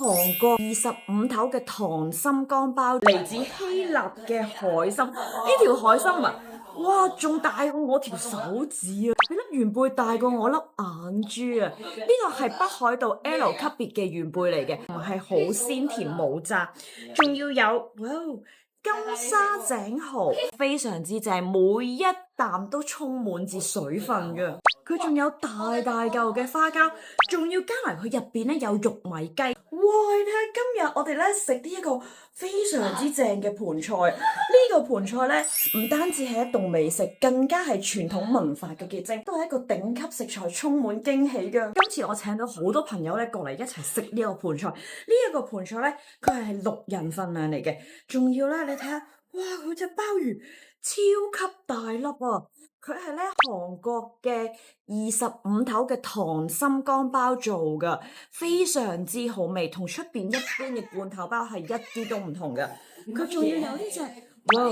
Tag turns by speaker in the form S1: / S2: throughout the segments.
S1: 韓國25頭嘅溏心肝包，嚟自希臘嘅海參。呢條海參啊，哇，仲大過我條手指啊！佢粒圓貝大過我粒眼珠啊！呢個係北海道 L 級別嘅圓貝嚟嘅，唔係好鮮甜冇渣，仲要有哇！金沙井蠔非常之正，每一啖都充滿住水分嘅。佢仲有大大嚿嘅花膠，仲要加埋佢入邊咧有玉米雞。哇！你睇下今日我哋咧食呢一個非常之正嘅盤菜，呢個盤菜咧唔單止係一道美食，更加係傳統文化嘅結晶，都係一個頂級食材，充滿驚喜嘅。今次我請到好多朋友咧過嚟一齊食呢個盤菜，呢一個盤菜咧佢係6人份量嚟嘅，仲要咧你睇下，哇！佢隻鮑魚超級大粒啊！佢係咧韓國嘅25頭嘅溏心肝包做㗎，非常之好味，同出邊一般嘅罐頭包係一啲都唔同嘅。佢仲要有呢隻，哇，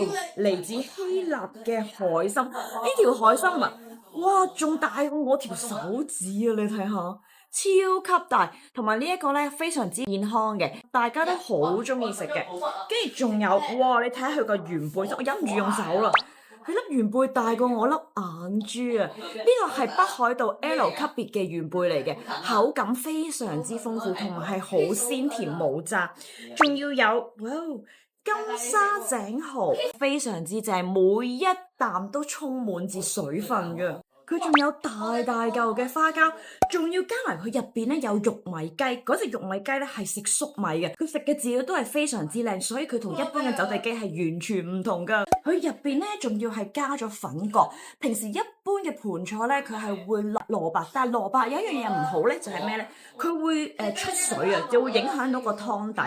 S1: 嚟自希臘嘅海參。呢條海參啊，哇，仲大過我條手指啊！你睇下，超級大，同埋呢一個咧非常之健康嘅，大家都好中意食嘅。跟住仲有，哇！你睇下佢個圓貝，我忍唔住用手啦。佢粒圓貝大過我粒眼珠啊！呢個係北海道 L 級別嘅圓貝嚟嘅，口感非常之豐富，同埋係好鮮甜冇渣，仲要有哇！金沙井蠔非常之正，每一啖都充滿住水分嘅。佢仲有大大嚿嘅花膠，仲要加埋佢入邊咧有玉米雞，嗰隻玉米雞咧係食粟米嘅，佢食嘅飼料都係非常之靚，所以佢同一般嘅走地雞係完全唔同噶。佢入邊咧仲要係加咗粉角，平時一般嘅盤菜咧佢係會落蘿蔔，但係蘿蔔有一樣嘢唔好咧就係咩咧？佢會出水啊，就會影響到個湯底。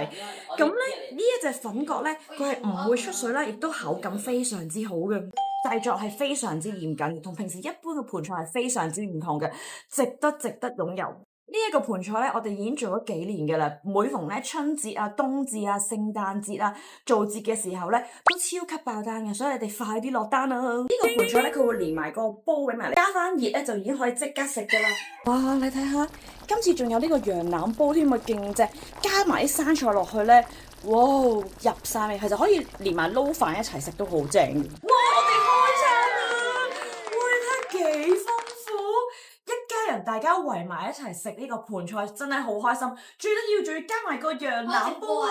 S1: 咁咧呢一隻粉角咧佢係唔會出水啦，亦都口感非常之好嘅。製作係非常之嚴謹，同平時一般嘅盤菜係非常之唔同嘅，值得擁有。呢一個盤菜咧，我哋已經做咗幾年嘅啦。每逢咧春節啊、冬至啊、聖誕節啊、做節嘅時候咧，都超級爆單嘅，所以你哋快啲落單啦！呢個盤菜咧，佢會連埋個煲俾埋，加翻熱咧就已經可以即刻食噶啦。哇！你睇下，今次仲有呢個羊腩煲添啊，勁正！加埋啲生菜落去咧，哇！入晒味，其實可以連埋撈飯一齊食都好正嘅。哇！我哋開餐啦！哇！你睇下幾豐富，一家人大家圍埋一齊食呢個盤菜，真係好開心。最緊要仲要加埋個羊腩煲啊！